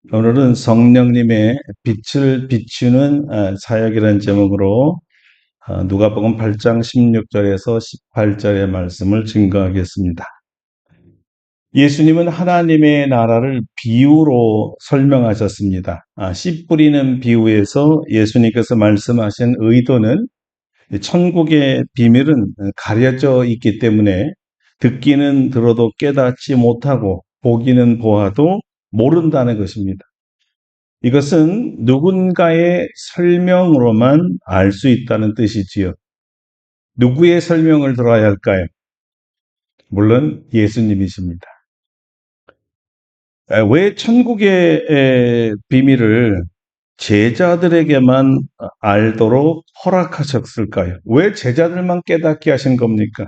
오늘은 성령님의 빛을 비추는 사역이라는 제목으로 누가복음 8장 16절에서 18절의 말씀을 증거하겠습니다. 예수님은 하나님의 나라를 비유로 설명하셨습니다. 씨 뿌리는 비유에서 예수님께서 말씀하신 의도는 천국의 비밀은 가려져 있기 때문에 듣기는 들어도 깨닫지 못하고 보기는 보아도 모른다는 것입니다. 이것은 누군가의 설명으로만 알 수 있다는 뜻이지요. 누구의 설명을 들어야 할까요? 물론 예수님이십니다. 왜 천국의 비밀을 제자들에게만 알도록 허락하셨을까요? 왜 제자들만 깨닫게 하신 겁니까?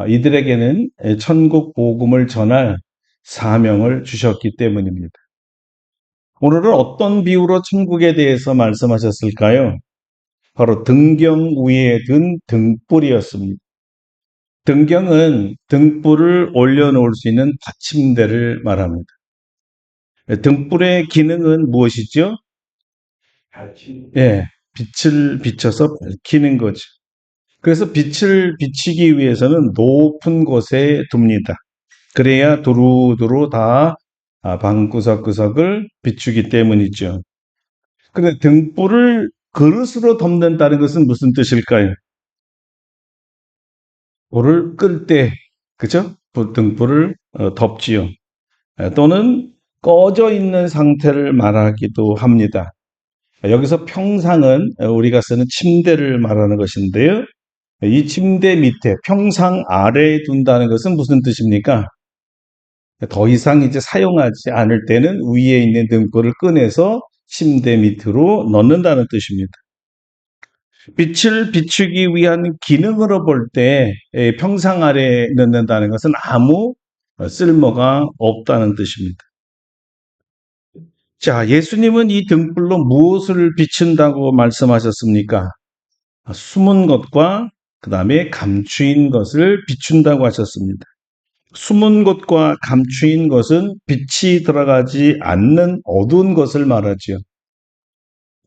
이들에게는 천국 복음을 전할 사명을 주셨기 때문입니다. 오늘은 어떤 비유로 천국에 대해서 말씀하셨을까요? 바로 등경 위에 든 등불이었습니다. 등경은 등불을 올려놓을 수 있는 받침대를 말합니다. 등불의 기능은 무엇이죠? 예, 빛을 비춰서 밝히는 거죠. 그래서 빛을 비치기 위해서는 높은 곳에 둡니다. 그래야 두루두루 다 방구석구석을 비추기 때문이죠. 근데 등불을 그릇으로 덮는다는 것은 무슨 뜻일까요? 불을 끌 때, 그죠? 등불을 덮지요. 또는 꺼져 있는 상태를 말하기도 합니다. 여기서 평상은 우리가 쓰는 침대를 말하는 것인데요. 이 침대 밑에 평상 아래에 둔다는 것은 무슨 뜻입니까? 더 이상 이제 사용하지 않을 때는 위에 있는 등불을 꺼내서 침대 밑으로 넣는다는 뜻입니다. 빛을 비추기 위한 기능으로 볼 때 평상 아래에 넣는다는 것은 아무 쓸모가 없다는 뜻입니다. 자, 예수님은 이 등불로 무엇을 비춘다고 말씀하셨습니까? 숨은 것과 그 다음에 감추인 것을 비춘다고 하셨습니다. 숨은 것과 감추인 것은 빛이 들어가지 않는 어두운 것을 말하지요.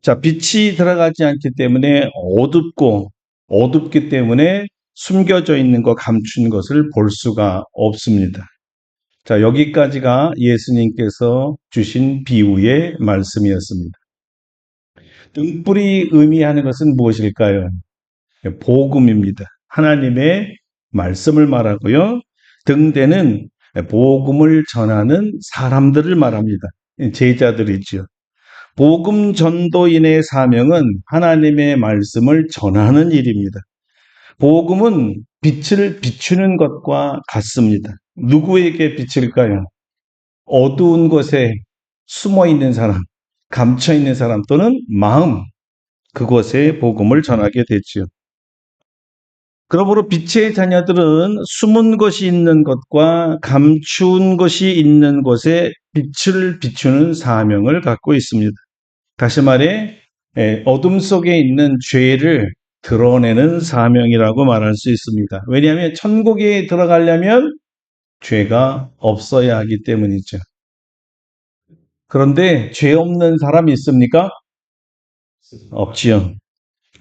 자, 빛이 들어가지 않기 때문에 어둡기 때문에 숨겨져 있는 것, 감춘 것을 볼 수가 없습니다. 자, 여기까지가 예수님께서 주신 비유의 말씀이었습니다. 등불이 의미하는 것은 무엇일까요? 복음입니다. 하나님의 말씀을 말하고요. 등대는 복음을 전하는 사람들을 말합니다. 제자들이죠. 복음 전도인의 사명은 하나님의 말씀을 전하는 일입니다. 복음은 빛을 비추는 것과 같습니다. 누구에게 비칠까요? 어두운 곳에 숨어 있는 사람, 감춰 있는 사람 또는 마음, 그곳에 복음을 전하게 되지요. 그러므로 빛의 자녀들은 숨은 것이 있는 것과 감추운 것이 있는 곳에 빛을 비추는 사명을 갖고 있습니다. 다시 말해 어둠 속에 있는 죄를 드러내는 사명이라고 말할 수 있습니다. 왜냐하면 천국에 들어가려면 죄가 없어야 하기 때문이죠. 그런데 죄 없는 사람이 있습니까? 없지요.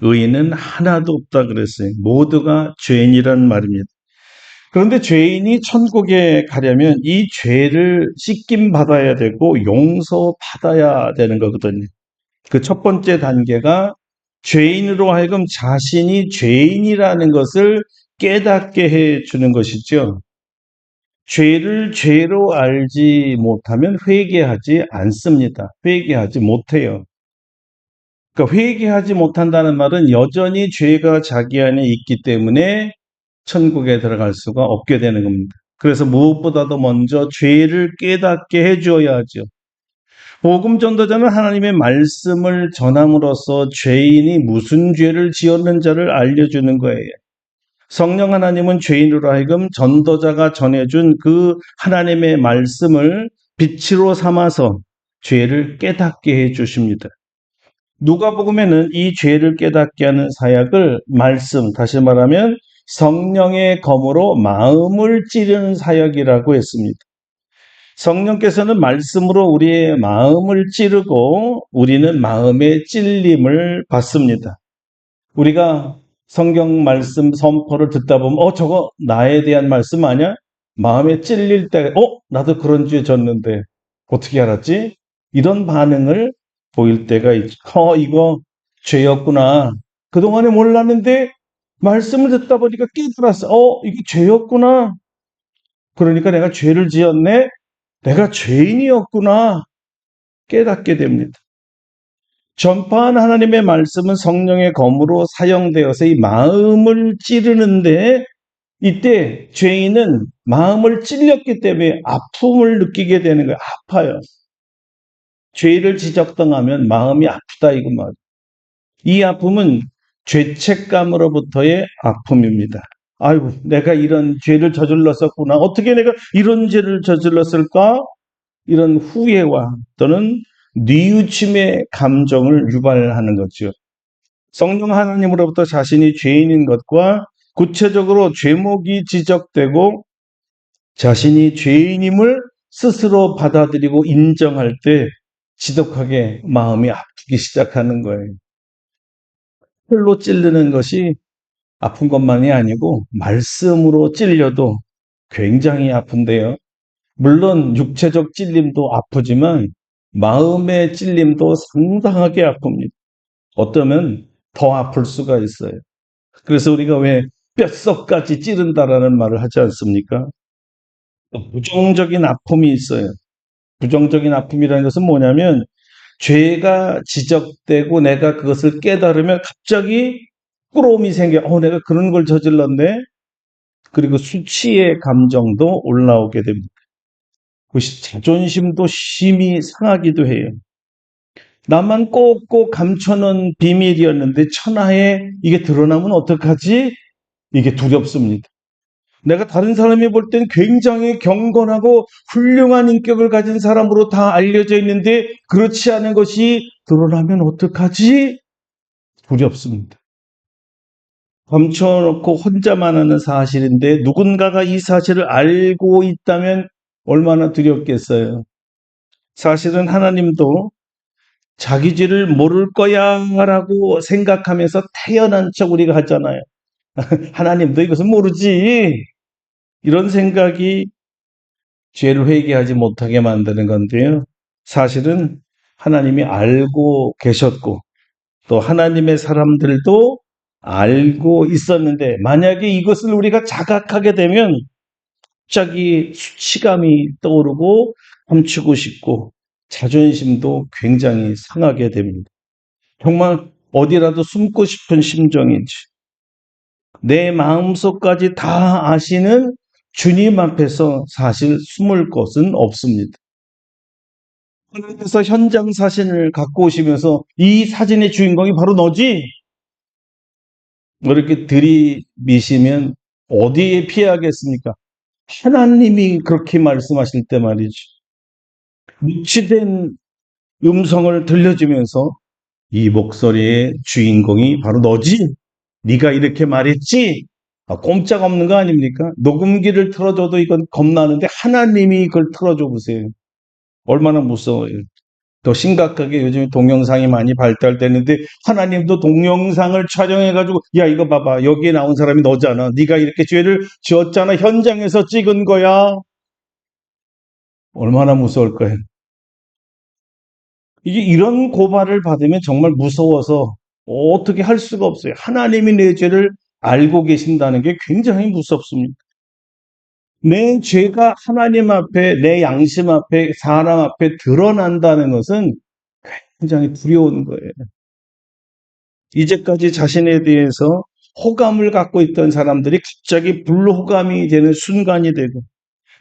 의인은 하나도 없다 그랬어요. 모두가 죄인이라는 말입니다. 그런데 죄인이 천국에 가려면 이 죄를 씻김 받아야 되고 용서받아야 되는 거거든요. 그 첫 번째 단계가 죄인으로 하여금 자신이 죄인이라는 것을 깨닫게 해 주는 것이죠. 죄를 죄로 알지 못하면 회개하지 않습니다. 회개하지 못해요. 그러니까 회개하지 못한다는 말은 여전히 죄가 자기 안에 있기 때문에 천국에 들어갈 수가 없게 되는 겁니다. 그래서 무엇보다도 먼저 죄를 깨닫게 해 주어야 하죠. 복음 전도자는 하나님의 말씀을 전함으로써 죄인이 무슨 죄를 지었는지를 알려주는 거예요. 성령 하나님은 죄인으로 하여금 전도자가 전해준 그 하나님의 말씀을 빛으로 삼아서 죄를 깨닫게 해 주십니다. 누가복음에는 이 죄를 깨닫게 하는 사역을 말씀, 다시 말하면 성령의 검으로 마음을 찌르는 사역이라고 했습니다. 성령께서는 말씀으로 우리의 마음을 찌르고 우리는 마음의 찔림을 받습니다. 우리가 성경 말씀 선포를 듣다 보면 저거 나에 대한 말씀 아니야? 마음에 찔릴 때 나도 그런 죄 졌는데 어떻게 알았지? 이런 반응을 보일 때가 있죠. 이거 죄였구나. 그동안에 몰랐는데 말씀을 듣다 보니까 깨달았어. 이게 죄였구나. 그러니까 내가 죄를 지었네. 내가 죄인이었구나. 깨닫게 됩니다. 전파한 하나님의 말씀은 성령의 검으로 사용되어서 이 마음을 찌르는데 이때 죄인은 마음을 찔렸기 때문에 아픔을 느끼게 되는 거예요. 아파요. 죄를 지적당하면 마음이 아프다 이거 말이에요. 이 아픔은 죄책감으로부터의 아픔입니다. 아이고, 내가 이런 죄를 저질렀었구나. 어떻게 내가 이런 죄를 저질렀을까? 이런 후회와 또는 뉘우침의 감정을 유발하는 거죠. 성령 하나님으로부터 자신이 죄인인 것과 구체적으로 죄목이 지적되고 자신이 죄인임을 스스로 받아들이고 인정할 때 지독하게 마음이 아프기 시작하는 거예요. 혈로 찌르는 것이 아픈 것만이 아니고 말씀으로 찔려도 굉장히 아픈데요. 물론 육체적 찔림도 아프지만 마음의 찔림도 상당하게 아픕니다. 어쩌면 더 아플 수가 있어요. 그래서 우리가 왜 뼛속까지 찌른다라는 말을 하지 않습니까? 부정적인 아픔이 있어요. 부정적인 아픔이라는 것은 뭐냐면 죄가 지적되고 내가 그것을 깨달으면 갑자기 부끄러움이 생겨. 내가 그런 걸 저질렀네. 그리고 수치의 감정도 올라오게 됩니다. 그 자존심도 심히 상하기도 해요. 나만 꼭꼭 감춰놓은 비밀이었는데 천하에 이게 드러나면 어떡하지? 이게 두렵습니다. 내가 다른 사람이 볼 땐 굉장히 경건하고 훌륭한 인격을 가진 사람으로 다 알려져 있는데 그렇지 않은 것이 드러나면 어떡하지? 두렵습니다. 감춰놓고 혼자만 아는 사실인데 누군가가 이 사실을 알고 있다면 얼마나 두렵겠어요. 사실은 하나님도 자기 죄를 모를 거야 라고 생각하면서 태어난 척 우리가 하잖아요. 하나님도 이것은 모르지. 이런 생각이 죄를 회개하지 못하게 만드는 건데요. 사실은 하나님이 알고 계셨고 또 하나님의 사람들도 알고 있었는데 만약에 이것을 우리가 자각하게 되면 갑자기 수치감이 떠오르고 감추고 싶고 자존심도 굉장히 상하게 됩니다. 정말 어디라도 숨고 싶은 심정이지. 내 마음속까지 다 아시는 주님 앞에서 사실 숨을 곳은 없습니다. 하나님께서 현장 사진을 갖고 오시면서 이 사진의 주인공이 바로 너지? 이렇게 들이미시면 어디에 피하겠습니까? 하나님이 그렇게 말씀하실 때 말이죠. 묵시된 음성을 들려주면서 이 목소리의 주인공이 바로 너지? 네가 이렇게 말했지? 꼼짝없는 거 아닙니까? 녹음기를 틀어줘도 이건 겁나는데 하나님이 그걸 틀어줘 보세요. 얼마나 무서워요. 더 심각하게 요즘 동영상이 많이 발달되는데 하나님도 동영상을 촬영해가지고 야 이거 봐봐 여기에 나온 사람이 너잖아. 네가 이렇게 죄를 지었잖아. 현장에서 찍은 거야. 얼마나 무서울 거예요. 이게 이런 고발을 받으면 정말 무서워서 어떻게 할 수가 없어요. 하나님이 내 죄를 알고 계신다는 게 굉장히 무섭습니다. 내 죄가 하나님 앞에, 내 양심 앞에, 사람 앞에 드러난다는 것은 굉장히 두려운 거예요. 이제까지 자신에 대해서 호감을 갖고 있던 사람들이 갑자기 불호감이 되는 순간이 되고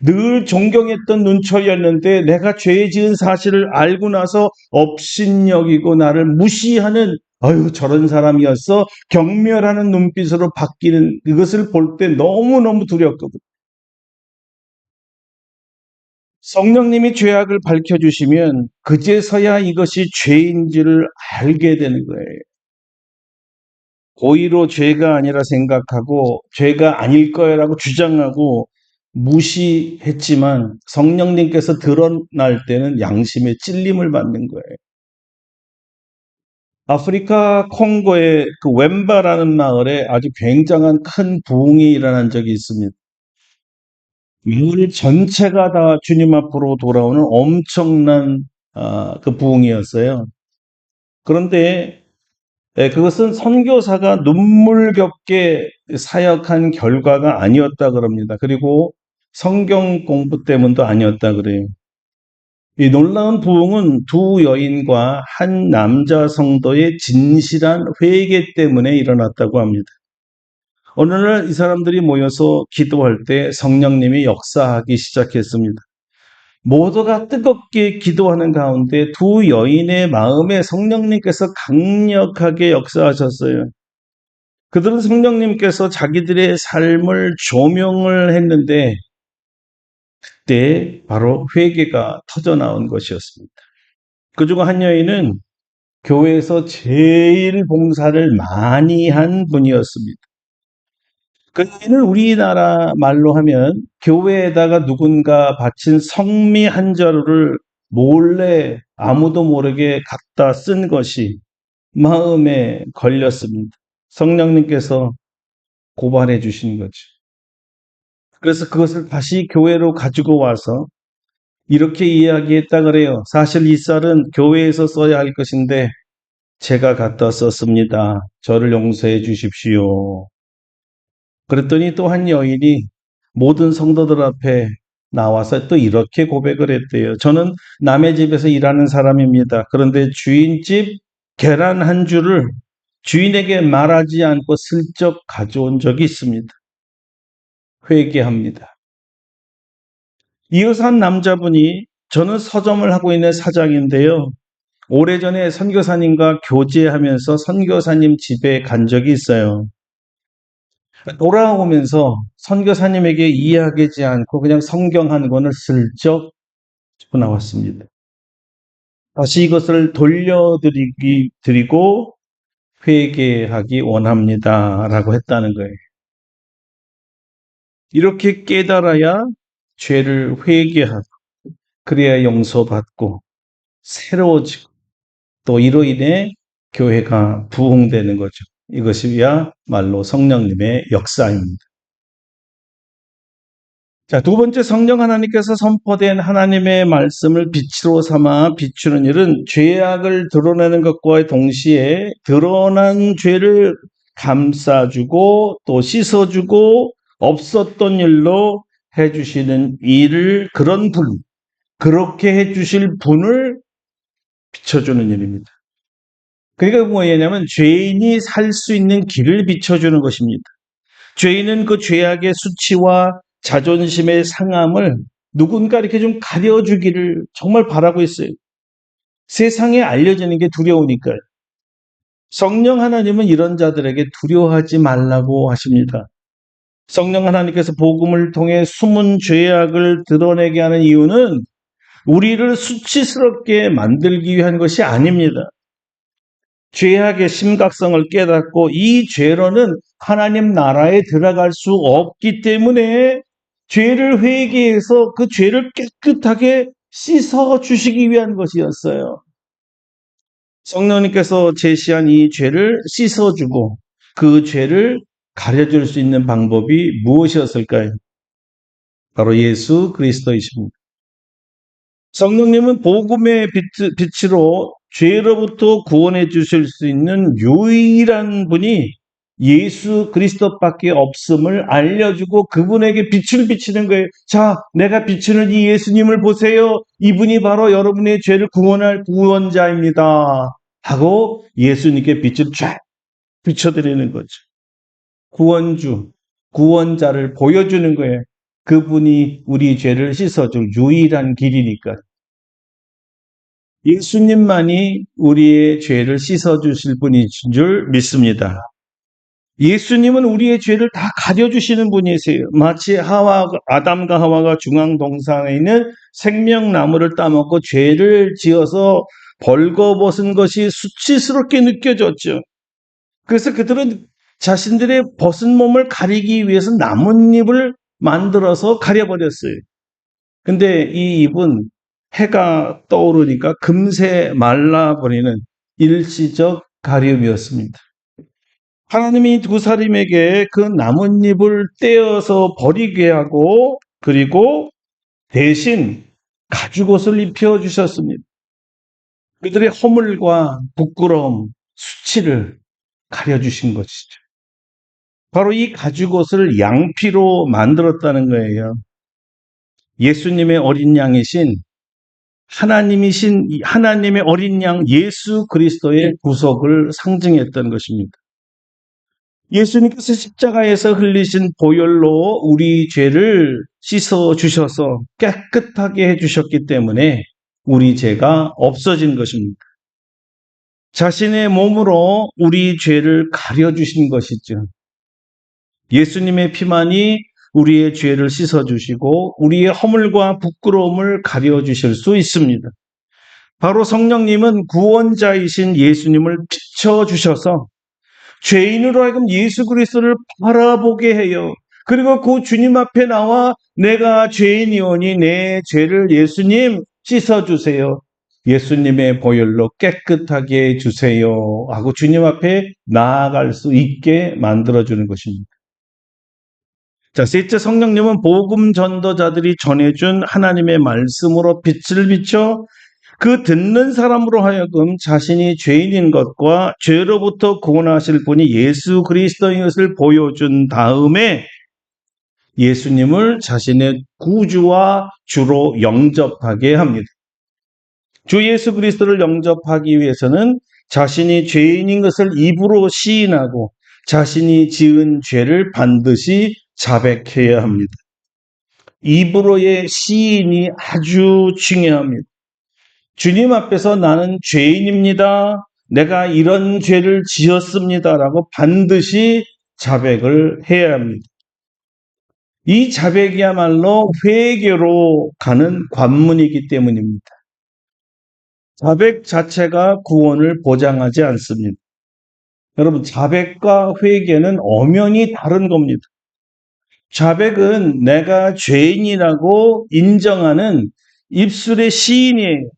늘 존경했던 눈초리였는데 내가 죄 지은 사실을 알고 나서 업신여기고 나를 무시하는 아유 저런 사람이었어 경멸하는 눈빛으로 바뀌는 이것을 볼 때 너무너무 두렵거든. 성령님이 죄악을 밝혀주시면 그제서야 이것이 죄인지를 알게 되는 거예요. 고의로 죄가 아니라 생각하고 죄가 아닐 거라고 주장하고 무시했지만 성령님께서 드러날 때는 양심의 찔림을 받는 거예요. 아프리카 콩고의 그 웸바라는 마을에 아주 굉장한 큰 부흥이 일어난 적이 있습니다. 마을 전체가 다 주님 앞으로 돌아오는 엄청난 그 부흥이었어요. 그런데 그것은 선교사가 눈물겹게 사역한 결과가 아니었다 그럽니다. 그리고 성경 공부 때문도 아니었다 그래요. 이 놀라운 부흥은 두 여인과 한 남자 성도의 진실한 회개 때문에 일어났다고 합니다. 어느 날 이 사람들이 모여서 기도할 때 성령님이 역사하기 시작했습니다. 모두가 뜨겁게 기도하는 가운데 두 여인의 마음에 성령님께서 강력하게 역사하셨어요. 그들은 성령님께서 자기들의 삶을 조명을 했는데 그때 바로 회개가 터져나온 것이었습니다. 그중 한 여인은 교회에서 제일 봉사를 많이 한 분이었습니다. 그 여인은 우리나라 말로 하면 교회에다가 누군가 바친 성미 한 자루를 몰래 아무도 모르게 갖다 쓴 것이 마음에 걸렸습니다. 성령님께서 고발해 주신 거죠. 그래서 그것을 다시 교회로 가지고 와서 이렇게 이야기했다 그래요. 사실 이 쌀은 교회에서 써야 할 것인데 제가 갖다 썼습니다. 저를 용서해 주십시오. 그랬더니 또 한 여인이 모든 성도들 앞에 나와서 또 이렇게 고백을 했대요. 저는 남의 집에서 일하는 사람입니다. 그런데 주인집 계란 한 줄을 주인에게 말하지 않고 슬쩍 가져온 적이 있습니다. 회개합니다. 이어서 한 남자분이 저는 서점을 하고 있는 사장인데요. 오래전에 선교사님과 교제하면서 선교사님 집에 간 적이 있어요. 돌아오면서 선교사님에게 이야기하지 않고 그냥 성경 한 권을 슬쩍 짚고 나왔습니다. 다시 이것을 드리고 회개하기 원합니다라고 했다는 거예요. 이렇게 깨달아야 죄를 회개하고 그래야 용서받고 새로워지고 또 이로 인해 교회가 부흥되는 거죠. 이것이야말로 성령님의 역사입니다. 자, 두 번째 성령 하나님께서 선포된 하나님의 말씀을 빛으로 삼아 비추는 일은 죄악을 드러내는 것과 동시에 드러난 죄를 감싸주고 또 씻어주고 없었던 일로 해주시는 일을 그렇게 해주실 분을 비춰주는 일입니다. 그러니까 뭐냐면 죄인이 살 수 있는 길을 비춰주는 것입니다. 죄인은 그 죄악의 수치와 자존심의 상함을 누군가 이렇게 좀 가려주기를 정말 바라고 있어요. 세상에 알려지는 게 두려우니까요. 성령 하나님은 이런 자들에게 두려워하지 말라고 하십니다. 성령 하나님께서 복음을 통해 숨은 죄악을 드러내게 하는 이유는 우리를 수치스럽게 만들기 위한 것이 아닙니다. 죄악의 심각성을 깨닫고 이 죄로는 하나님 나라에 들어갈 수 없기 때문에 죄를 회개해서 그 죄를 깨끗하게 씻어 주시기 위한 것이었어요. 성령님께서 제시한 이 죄를 씻어주고 그 죄를 가려줄 수 있는 방법이 무엇이었을까요? 바로 예수 그리스도이십니다. 성령님은 복음의 빛으로 죄로부터 구원해 주실 수 있는 유일한 분이 예수 그리스도밖에 없음을 알려주고 그분에게 빛을 비치는 거예요. 자, 내가 비추는 이 예수님을 보세요. 이분이 바로 여러분의 죄를 구원할 구원자입니다. 하고 예수님께 빛을 쫙 비춰드리는 거죠. 구원주, 구원자를 보여주는 거예요. 그분이 우리 죄를 씻어줄 유일한 길이니까. 예수님만이 우리의 죄를 씻어주실 분인 줄 믿습니다. 예수님은 우리의 죄를 다 가려주시는 분이세요. 마치 아담과 하와가 중앙동산에 있는 생명나무를 따먹고 죄를 지어서 벌거벗은 것이 수치스럽게 느껴졌죠. 그래서 그들은 자신들의 벗은 몸을 가리기 위해서 나뭇잎을 만들어서 가려버렸어요. 근데 이 잎은 해가 떠오르니까 금세 말라버리는 일시적 가려움이었습니다. 하나님이 두 사람에게 그 나뭇잎을 떼어서 버리게 하고 그리고 대신 가죽옷을 입혀주셨습니다. 그들의 허물과 부끄러움, 수치를 가려주신 것이죠. 바로 이 가죽옷을 양피로 만들었다는 거예요. 예수님의 어린 양이신 하나님의 어린 양 예수 그리스도의 구속을 상징했던 것입니다. 예수님께서 십자가에서 흘리신 보혈로 우리 죄를 씻어 주셔서 깨끗하게 해 주셨기 때문에 우리 죄가 없어진 것입니다. 자신의 몸으로 우리 죄를 가려 주신 것이죠. 예수님의 피만이 우리의 죄를 씻어 주시고 우리의 허물과 부끄러움을 가려 주실 수 있습니다. 바로 성령님은 구원자이신 예수님을 비춰 주셔서 죄인으로 하여금 예수 그리스도를 바라보게 해요. 그리고 그 주님 앞에 나와 내가 죄인이오니 내 죄를 예수님 씻어주세요. 예수님의 보혈로 깨끗하게 해주세요. 하고 주님 앞에 나아갈 수 있게 만들어주는 것입니다. 자, 셋째, 성령님은 복음 전도자들이 전해준 하나님의 말씀으로 빛을 비춰 그 듣는 사람으로 하여금 자신이 죄인인 것과 죄로부터 구원하실 분이 예수 그리스도인 것을 보여준 다음에 예수님을 자신의 구주와 주로 영접하게 합니다. 주 예수 그리스도를 영접하기 위해서는 자신이 죄인인 것을 입으로 시인하고 자신이 지은 죄를 반드시 자백해야 합니다. 입으로의 시인이 아주 중요합니다. 주님 앞에서 나는 죄인입니다. 내가 이런 죄를 지었습니다라고 반드시 자백을 해야 합니다. 이 자백이야말로 회개로 가는 관문이기 때문입니다. 자백 자체가 구원을 보장하지 않습니다. 여러분, 자백과 회개는 엄연히 다른 겁니다. 자백은 내가 죄인이라고 인정하는 입술의 시인이에요.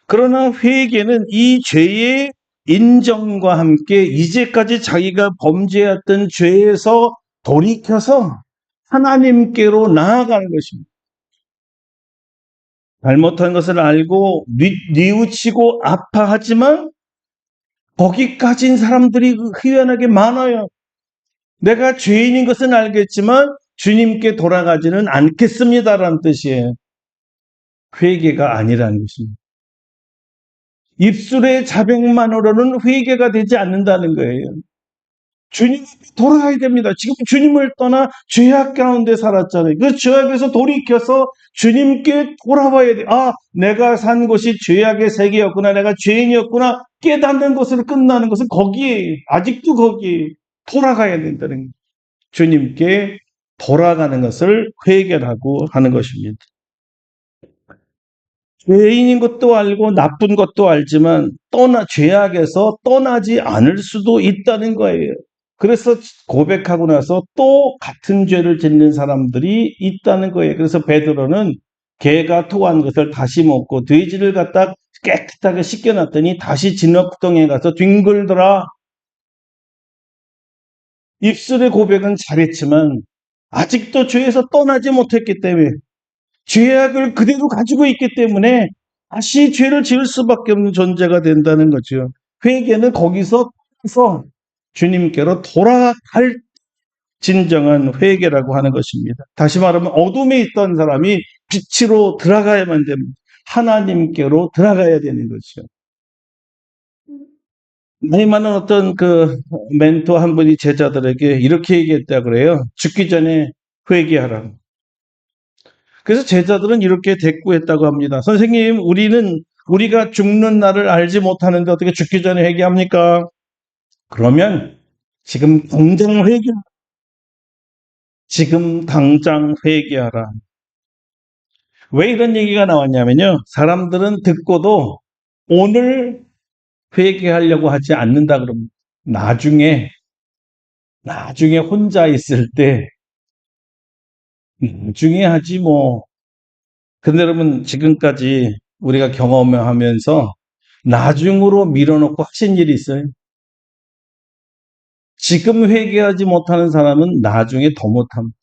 그러나 회개는 이 죄의 인정과 함께 이제까지 자기가 범죄했던 죄에서 돌이켜서 하나님께로 나아가는 것입니다. 잘못한 것을 알고 뉘우치고 아파하지만 거기까지인 사람들이 희한하게 많아요. 내가 죄인인 것은 알겠지만 주님께 돌아가지는 않겠습니다라는 뜻이에요. 회개가 아니라는 것입니다. 입술의 자백만으로는 회개가 되지 않는다는 거예요. 주님 앞에 돌아가야 됩니다. 지금 주님을 떠나 죄악 가운데 살았잖아요. 그 죄악에서 돌이켜서 주님께 돌아와야 돼. 아, 내가 산 것이 죄악의 세계였구나. 내가 죄인이었구나. 깨닫는 것으로 끝나는 것은 거기에, 아직도 거기에 돌아가야 된다는 거예요. 주님께 돌아가는 것을 회개라고 하는 것입니다. 죄인인 것도 알고 나쁜 것도 알지만 죄악에서 떠나지 않을 수도 있다는 거예요. 그래서 고백하고 나서 또 같은 죄를 짓는 사람들이 있다는 거예요. 그래서 베드로는 개가 토한 것을 다시 먹고 돼지를 갖다 깨끗하게 씻겨놨더니 다시 진흙덩이에 가서 뒹굴더라. 입술의 고백은 잘했지만 아직도 죄에서 떠나지 못했기 때문에 죄악을 그대로 가지고 있기 때문에 다시 죄를 지을 수밖에 없는 존재가 된다는 거죠. 회개는 거기서 주님께로 돌아갈 진정한 회개라고 하는 것입니다. 다시 말하면 어둠에 있던 사람이 빛으로 들어가야만 됩니다. 하나님께로 들어가야 되는 거죠. 나이 많은 어떤 그 멘토 한 분이 제자들에게 이렇게 얘기했다 그래요. 죽기 전에 회개하라고. 그래서 제자들은 이렇게 대꾸했다고 합니다. 선생님, 우리가 죽는 날을 알지 못하는데 어떻게 죽기 전에 회개합니까? 그러면 지금 당장 회개하라. 왜 이런 얘기가 나왔냐면요. 사람들은 듣고도 오늘 회개하려고 하지 않는다 그럽니다. 나중에 혼자 있을 때 나중에 하지 뭐. 근데 여러분 지금까지 우리가 경험하면서 나중으로 밀어놓고 하신 일이 있어요? 지금 회개하지 못하는 사람은 나중에 더 못합니다.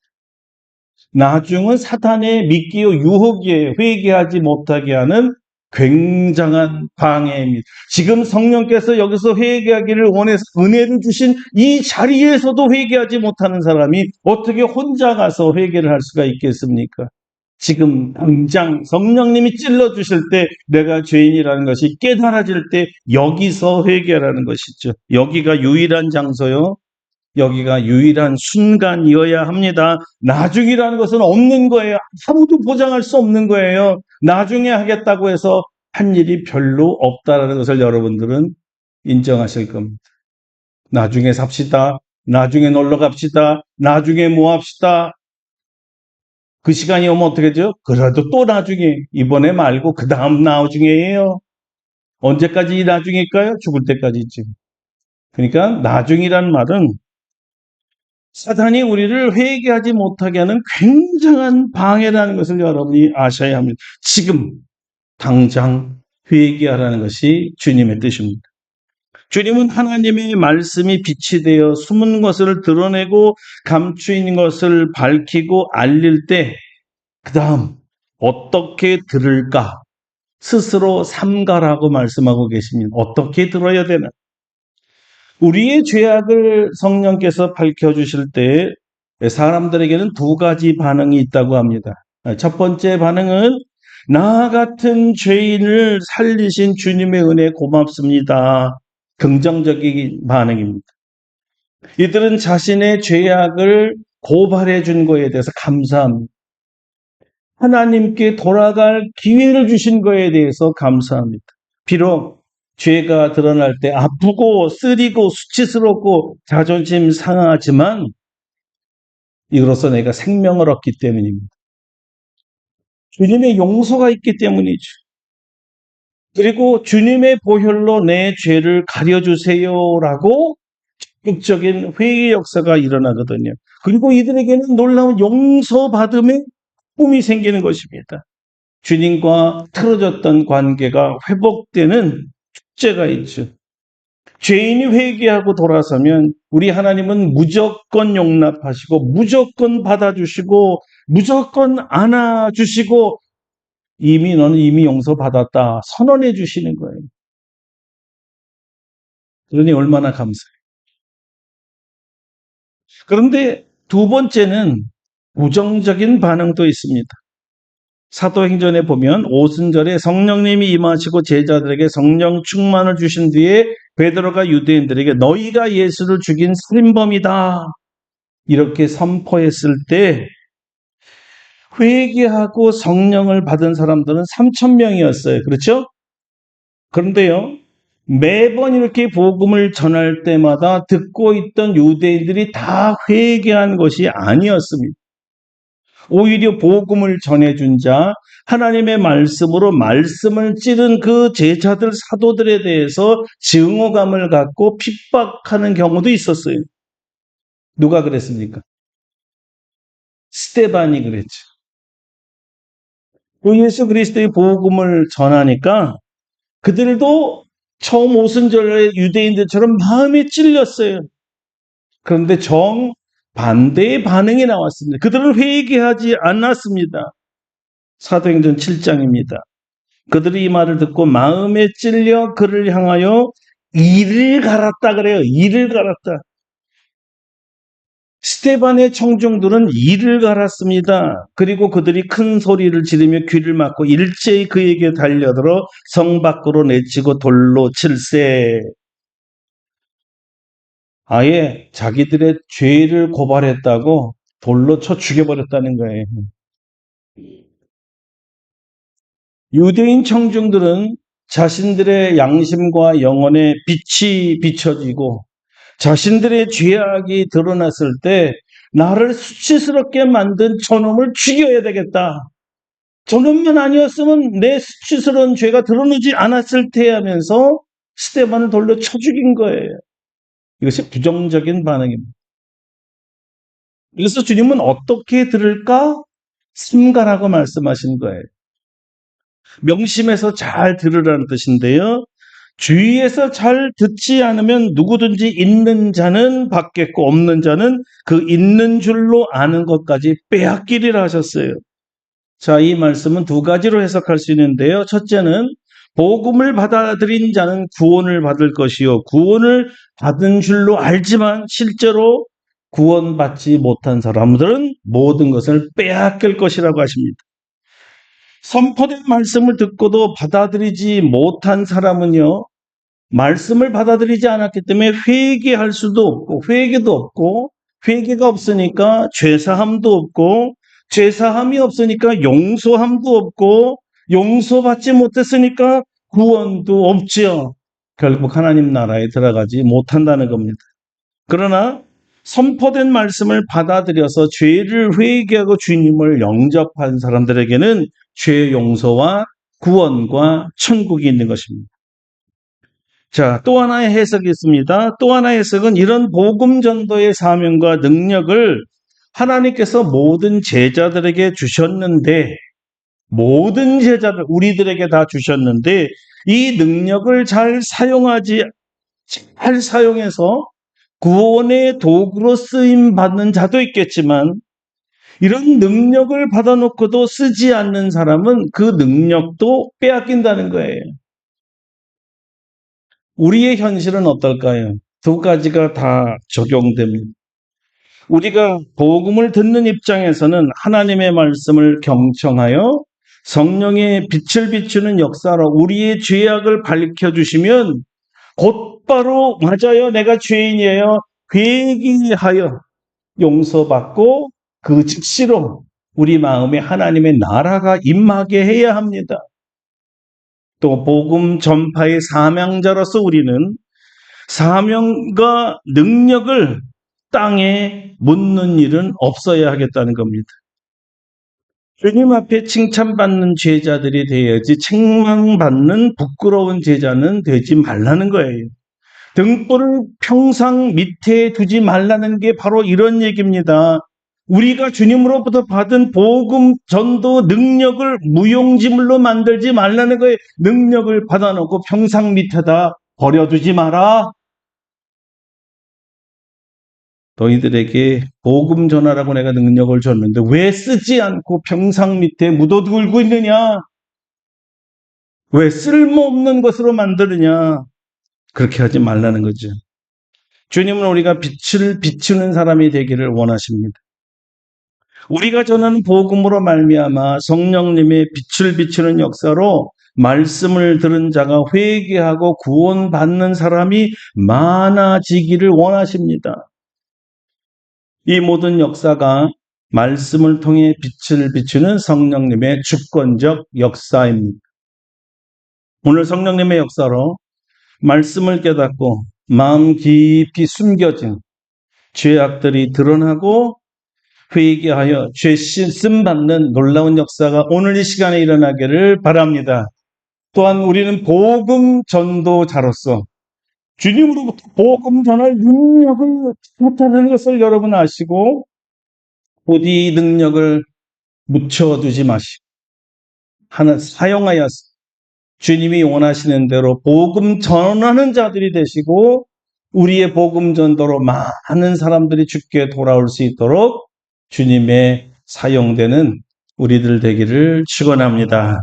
나중은 사탄의 미끼요 유혹이에요. 회개하지 못하게 하는 굉장한 방해입니다. 지금 성령께서 여기서 회개하기를 원해서 은혜를 주신 이 자리에서도 회개하지 못하는 사람이 어떻게 혼자 가서 회개를 할 수가 있겠습니까? 지금 당장 성령님이 찔러주실 때 내가 죄인이라는 것이 깨달아질 때 여기서 회개하라는 것이죠. 여기가 유일한 장소요. 여기가 유일한 순간이어야 합니다. 나중이라는 것은 없는 거예요. 아무도 보장할 수 없는 거예요. 나중에 하겠다고 해서 한 일이 별로 없다라는 것을 여러분들은 인정하실 겁니다. 나중에 삽시다. 나중에 놀러 갑시다. 나중에 뭐 합시다. 그 시간이 오면 어떻게 되죠? 그래도 또 나중에, 이번에 말고 그 다음 나중에예요. 언제까지 나중일까요? 죽을 때까지지. 그러니까 나중이란 말은 사탄이 우리를 회개하지 못하게 하는 굉장한 방해라는 것을 여러분이 아셔야 합니다. 지금 당장 회개하라는 것이 주님의 뜻입니다. 주님은 하나님의 말씀이 빛이 되어 숨은 것을 드러내고 감추인 것을 밝히고 알릴 때 그 다음 어떻게 들을까? 스스로 삼가라고 말씀하고 계십니다. 어떻게 들어야 되나? 우리의 죄악을 성령께서 밝혀주실 때 사람들에게는 두 가지 반응이 있다고 합니다. 첫 번째 반응은 나 같은 죄인을 살리신 주님의 은혜 고맙습니다. 긍정적인 반응입니다. 이들은 자신의 죄악을 고발해 준 거에 대해서 감사합니다. 하나님께 돌아갈 기회를 주신 거에 대해서 감사합니다. 비록 죄가 드러날 때 아프고 쓰리고 수치스럽고 자존심 상하지만 이로써 내가 생명을 얻기 때문입니다. 주님의 용서가 있기 때문이죠. 그리고 주님의 보혈로 내 죄를 가려주세요라고 적극적인 회개 역사가 일어나거든요. 그리고 이들에게는 놀라운 용서받음의 꿈이 생기는 것입니다. 주님과 틀어졌던 관계가 회복되는 축제가 있죠. 죄인이 회개하고 돌아서면 우리 하나님은 무조건 용납하시고 무조건 받아주시고 무조건 안아주시고 이미 너는 이미 용서받았다 선언해 주시는 거예요. 그러니 얼마나 감사해요. 그런데 두 번째는 부정적인 반응도 있습니다. 사도행전에 보면 오순절에 성령님이 임하시고 제자들에게 성령 충만을 주신 뒤에 베드로가 유대인들에게 너희가 예수를 죽인 살인범이다 이렇게 선포했을 때 회개하고 성령을 받은 사람들은 3,000명이었어요. 그렇죠? 그런데요, 매번 이렇게 복음을 전할 때마다 듣고 있던 유대인들이 다 회개한 것이 아니었습니다. 오히려 복음을 전해준 자, 하나님의 말씀으로 말씀을 찌른 그 제자들, 사도들에 대해서 증오감을 갖고 핍박하는 경우도 있었어요. 누가 그랬습니까? 스데반이 그랬죠. 그 예수 그리스도의 복음을 전하니까 그들도 처음 오순절에 유대인들처럼 마음에 찔렸어요. 그런데 정반대의 반응이 나왔습니다. 그들은 회개하지 않았습니다. 사도행전 7장입니다. 그들이 이 말을 듣고 마음에 찔려 그를 향하여 이를 갈았다 그래요. 이를 갈았다. 스데반의 청중들은 이를 갈았습니다. 그리고 그들이 큰 소리를 지르며 귀를 막고 일제히 그에게 달려들어 성 밖으로 내치고 돌로 칠세. 아예 자기들의 죄를 고발했다고 돌로 쳐 죽여버렸다는 거예요. 유대인 청중들은 자신들의 양심과 영혼의 빛이 비춰지고 자신들의 죄악이 드러났을 때 나를 수치스럽게 만든 저놈을 죽여야 되겠다. 저놈만 아니었으면 내 수치스러운 죄가 드러나지 않았을 테 하면서 스데반을 돌로 쳐 죽인 거예요. 이것이 부정적인 반응입니다. 그래서 주님은 어떻게 들을까? 삼가라고 말씀하신 거예요. 명심해서 잘 들으라는 뜻인데요. 주위에서 잘 듣지 않으면 누구든지 있는 자는 받겠고 없는 자는 그 있는 줄로 아는 것까지 빼앗기리라 하셨어요. 자, 이 말씀은 두 가지로 해석할 수 있는데요. 첫째는 복음을 받아들인 자는 구원을 받을 것이요. 구원을 받은 줄로 알지만 실제로 구원받지 못한 사람들은 모든 것을 빼앗길 것이라고 하십니다. 선포된 말씀을 듣고도 받아들이지 못한 사람은요, 말씀을 받아들이지 않았기 때문에 회개할 수도 없고, 회개도 없고, 회개가 없으니까 죄사함도 없고, 죄사함이 없으니까 용서함도 없고, 용서받지 못했으니까 구원도 없지요. 결국 하나님 나라에 들어가지 못한다는 겁니다. 그러나 선포된 말씀을 받아들여서 죄를 회개하고 주님을 영접한 사람들에게는 죄 용서와 구원과 천국이 있는 것입니다. 자, 또 하나의 해석이 있습니다. 또 하나의 해석은 이런 복음 전도의 사명과 능력을 하나님께서 모든 제자들에게 주셨는데, 모든 제자들, 우리들에게 다 주셨는데, 이 능력을 잘 사용해서 구원의 도구로 쓰임 받는 자도 있겠지만, 이런 능력을 받아놓고도 쓰지 않는 사람은 그 능력도 빼앗긴다는 거예요. 우리의 현실은 어떨까요? 두 가지가 다 적용됩니다. 우리가 복음을 듣는 입장에서는 하나님의 말씀을 경청하여 성령의 빛을 비추는 역사로 우리의 죄악을 밝혀주시면 곧바로 맞아요, 내가 죄인이에요, 회개하여 용서받고 그 즉시로 우리 마음에 하나님의 나라가 임하게 해야 합니다. 또 복음 전파의 사명자로서 우리는 사명과 능력을 땅에 묻는 일은 없어야 하겠다는 겁니다. 주님 앞에 칭찬받는 제자들이 되어야지 책망받는 부끄러운 제자는 되지 말라는 거예요. 등불을 평상 밑에 두지 말라는 게 바로 이런 얘기입니다. 우리가 주님으로부터 받은 복음 전도 능력을 무용지물로 만들지 말라는 거예요. 능력을 받아놓고 평상 밑에다 버려두지 마라. 너희들에게 복음 전하라고 내가 능력을 줬는데 왜 쓰지 않고 평상 밑에 묻어두고 있느냐? 왜 쓸모없는 것으로 만드느냐? 그렇게 하지 말라는 거죠. 주님은 우리가 빛을 비추는 사람이 되기를 원하십니다. 우리가 전하는 복음으로 말미암아 성령님의 빛을 비추는 역사로 말씀을 들은 자가 회개하고 구원받는 사람이 많아지기를 원하십니다. 이 모든 역사가 말씀을 통해 빛을 비추는 성령님의 주권적 역사입니다. 오늘 성령님의 역사로 말씀을 깨닫고 마음 깊이 숨겨진 죄악들이 드러나고 회개하여 죄 씻음 받는 놀라운 역사가 오늘 이 시간에 일어나기를 바랍니다. 또한 우리는 복음 전도자로서 주님으로부터 복음 전할 능력을 나타내는 것을 여러분 아시고 부디 능력을 묻혀두지 마시고 하나 사용하여 주님이 원하시는 대로 복음 전하는 자들이 되시고 우리의 복음 전도로 많은 사람들이 주께 돌아올 수 있도록 주님의 사용되는 우리들 되기를 축원합니다.